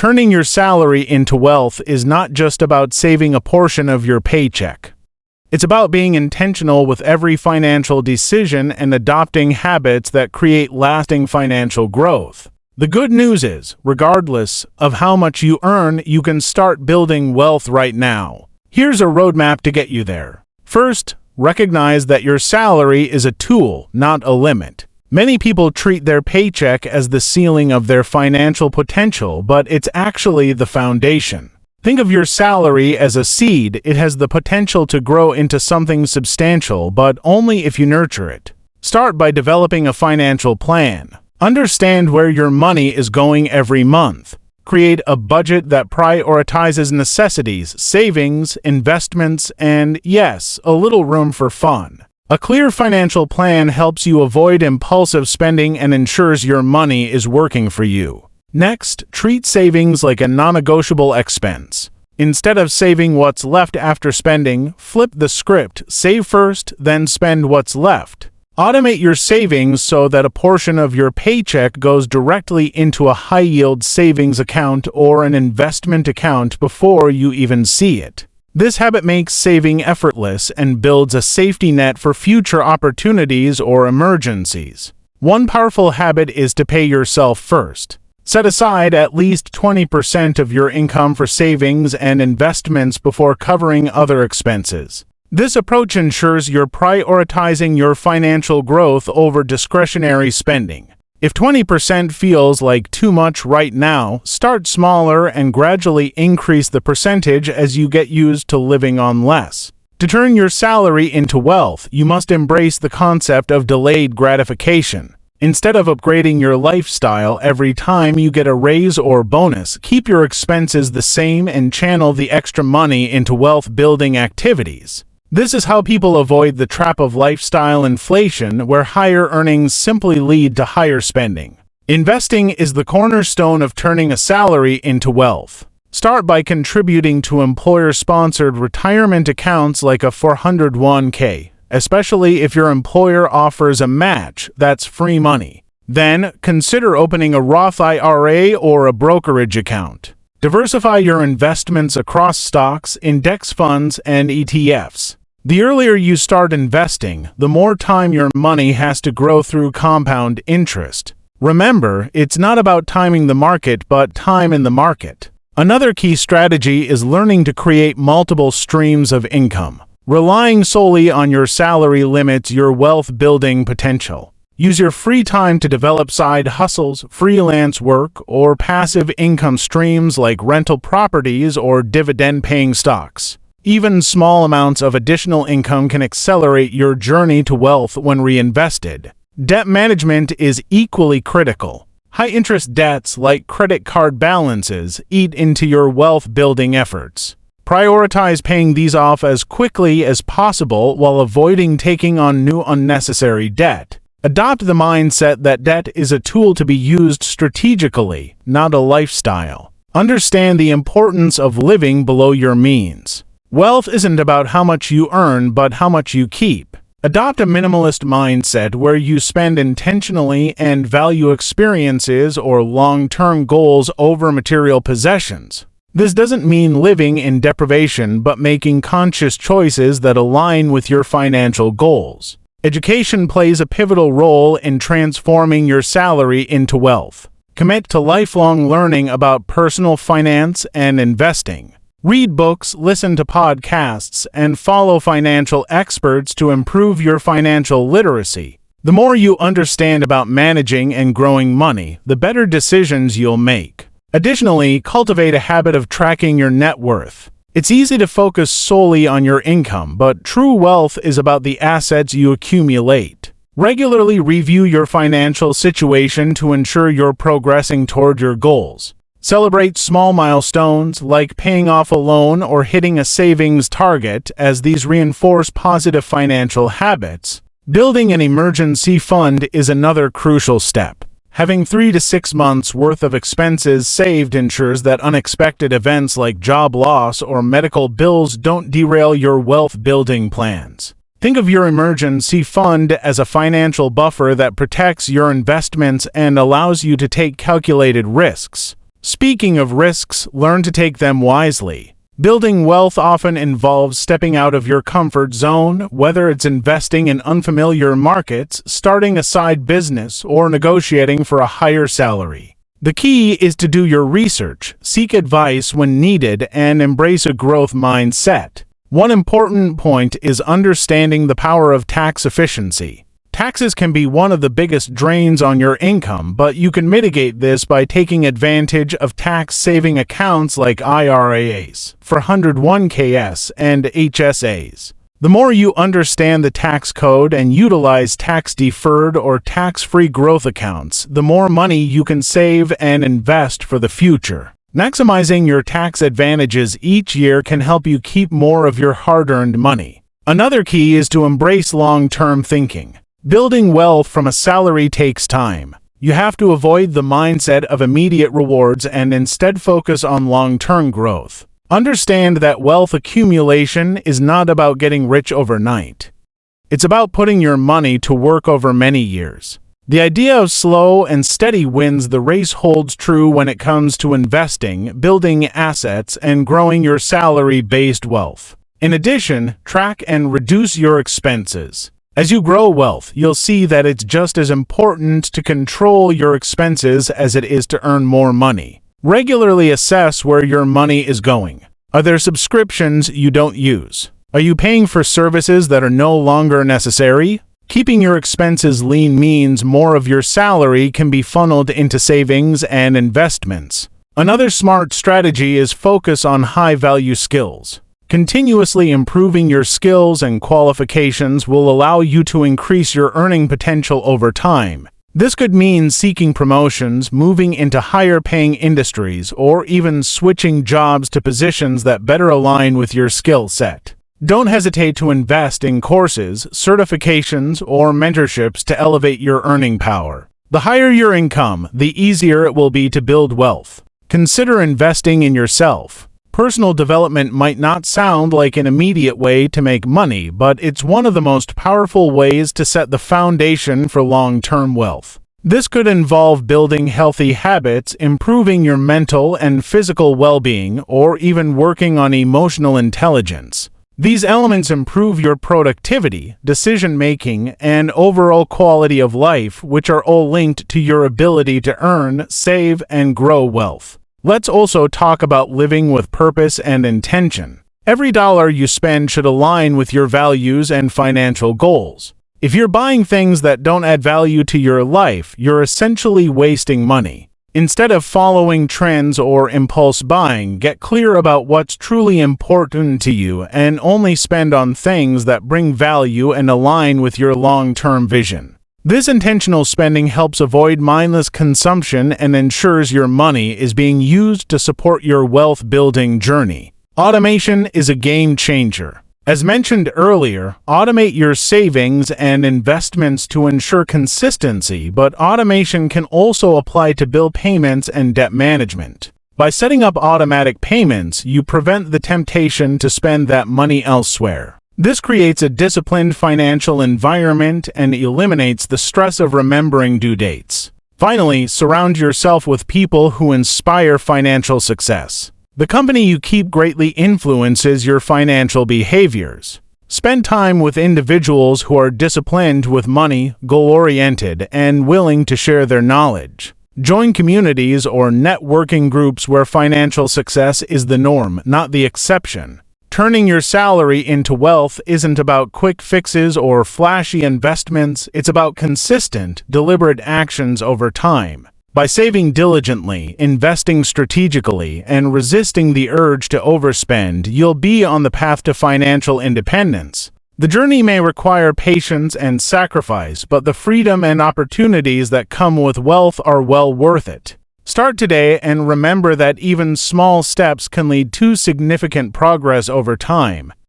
Turning your salary into wealth is not just about saving a portion of your paycheck. It's about being intentional with every financial decision and adopting habits that create lasting financial growth. The good news is, regardless of how much you earn, you can start building wealth right now. Here's a roadmap to get you there. First, recognize that your salary is a tool, not a limit. Many people treat their paycheck as the ceiling of their financial potential, but it's actually the foundation. Think of your salary as a seed. It has the potential to grow into something substantial, but only if you nurture it. Start by developing a financial plan. Understand where your money is going every month. Create a budget that prioritizes necessities, savings, investments, and, yes, a little room for fun. A clear financial plan helps you avoid impulsive spending and ensures your money is working for you. Next, treat savings like a non-negotiable expense. Instead of saving what's left after spending, flip the script. Save first, then spend what's left. Automate your savings so that a portion of your paycheck goes directly into a high-yield savings account or an investment account before you even see it. This habit makes saving effortless and builds a safety net for future opportunities or emergencies. One powerful habit is to pay yourself first. Set aside at least 20% of your income for savings and investments before covering other expenses. This approach ensures you're prioritizing your financial growth over discretionary spending. If 20% feels like too much right now, start smaller and gradually increase the percentage as you get used to living on less. To turn your salary into wealth, you must embrace the concept of delayed gratification. Instead of upgrading your lifestyle every time you get a raise or bonus, keep your expenses the same and channel the extra money into wealth-building activities. This is how people avoid the trap of lifestyle inflation, where higher earnings simply lead to higher spending. Investing is the cornerstone of turning a salary into wealth. Start by contributing to employer-sponsored retirement accounts like a 401k, especially if your employer offers a match. That's free money. Then, consider opening a Roth IRA or a brokerage account. Diversify your investments across stocks, index funds, and ETFs. The earlier you start investing, the more time your money has to grow through compound interest. Remember, it's not about timing the market, but time in the market. Another key strategy is learning to create multiple streams of income. Relying solely on your salary limits your wealth-building potential. Use your free time to develop side hustles, freelance work, or passive income streams like rental properties or dividend-paying stocks. Even small amounts of additional income can accelerate your journey to wealth when reinvested. Debt management is equally critical. High-interest debts like credit card balances eat into your wealth-building efforts. Prioritize paying these off as quickly as possible while avoiding taking on new unnecessary debt. Adopt the mindset that debt is a tool to be used strategically, not a lifestyle. Understand the importance of living below your means. Wealth isn't about how much you earn, but how much you keep. Adopt a minimalist mindset where you spend intentionally and value experiences or long-term goals over material possessions. This doesn't mean living in deprivation, but making conscious choices that align with your financial goals. Education plays a pivotal role in transforming your salary into wealth. Commit to lifelong learning about personal finance and investing. Read books, listen to podcasts, and follow financial experts to improve your financial literacy. The more you understand about managing and growing money, the better decisions you'll make. Additionally, cultivate a habit of tracking your net worth. It's easy to focus solely on your income, but true wealth is about the assets you accumulate. Regularly review your financial situation to ensure you're progressing toward your goals. Celebrate small milestones like paying off a loan or hitting a savings target, as these reinforce positive financial habits. Building an emergency fund is another crucial step. Having 3 to 6 months' worth of expenses saved ensures that unexpected events like job loss or medical bills don't derail your wealth-building plans. Think of your emergency fund as a financial buffer that protects your investments and allows you to take calculated risks. Speaking of risks, learn to take them wisely. Building wealth often involves stepping out of your comfort zone, whether it's investing in unfamiliar markets, starting a side business, or negotiating for a higher salary. The key is to do your research, seek advice when needed, and embrace a growth mindset. One important point is understanding the power of tax efficiency. Taxes can be one of the biggest drains on your income, but you can mitigate this by taking advantage of tax-saving accounts like IRAs, 401ks, and HSAs. The more you understand the tax code and utilize tax-deferred or tax-free growth accounts, the more money you can save and invest for the future. Maximizing your tax advantages each year can help you keep more of your hard-earned money. Another key is to embrace long-term thinking. Building wealth from a salary takes time. You have to avoid the mindset of immediate rewards and instead focus on long-term growth. Understand that wealth accumulation is not about getting rich overnight. It's about putting your money to work over many years. The idea of slow and steady wins the race holds true when it comes to investing, building assets, and growing your salary-based wealth. In addition, track and reduce your expenses. As you grow wealth, you'll see that it's just as important to control your expenses as it is to earn more money. Regularly assess where your money is going. Are there subscriptions you don't use? Are you paying for services that are no longer necessary? Keeping your expenses lean means more of your salary can be funneled into savings and investments. Another smart strategy is focus on high-value skills. Continuously improving your skills and qualifications will allow you to increase your earning potential over time. This could mean seeking promotions, moving into higher-paying industries, or even switching jobs to positions that better align with your skill set. Don't hesitate to invest in courses, certifications, or mentorships to elevate your earning power. The higher your income, the easier it will be to build wealth. Consider investing in yourself. Personal development might not sound like an immediate way to make money, but it's one of the most powerful ways to set the foundation for long-term wealth. This could involve building healthy habits, improving your mental and physical well-being, or even working on emotional intelligence. These elements improve your productivity, decision-making, and overall quality of life, which are all linked to your ability to earn, save, and grow wealth. Let's also talk about living with purpose and intention. Every dollar you spend should align with your values and financial goals. If you're buying things that don't add value to your life, you're essentially wasting money. Instead of following trends or impulse buying, get clear about what's truly important to you and only spend on things that bring value and align with your long-term vision. This intentional spending helps avoid mindless consumption and ensures your money is being used to support your wealth-building journey. Automation is a game changer. As mentioned earlier, automate your savings and investments to ensure consistency, but automation can also apply to bill payments and debt management. By setting up automatic payments, you prevent the temptation to spend that money elsewhere. This creates a disciplined financial environment and eliminates the stress of remembering due dates. Finally, surround yourself with people who inspire financial success. The company you keep greatly influences your financial behaviors. Spend time with individuals who are disciplined with money, goal-oriented, and willing to share their knowledge. Join communities or networking groups where financial success is the norm, not the exception. Turning your salary into wealth isn't about quick fixes or flashy investments, it's about consistent, deliberate actions over time. By saving diligently, investing strategically, and resisting the urge to overspend, you'll be on the path to financial independence. The journey may require patience and sacrifice, but the freedom and opportunities that come with wealth are well worth it. Start today and remember that even small steps can lead to significant progress over time.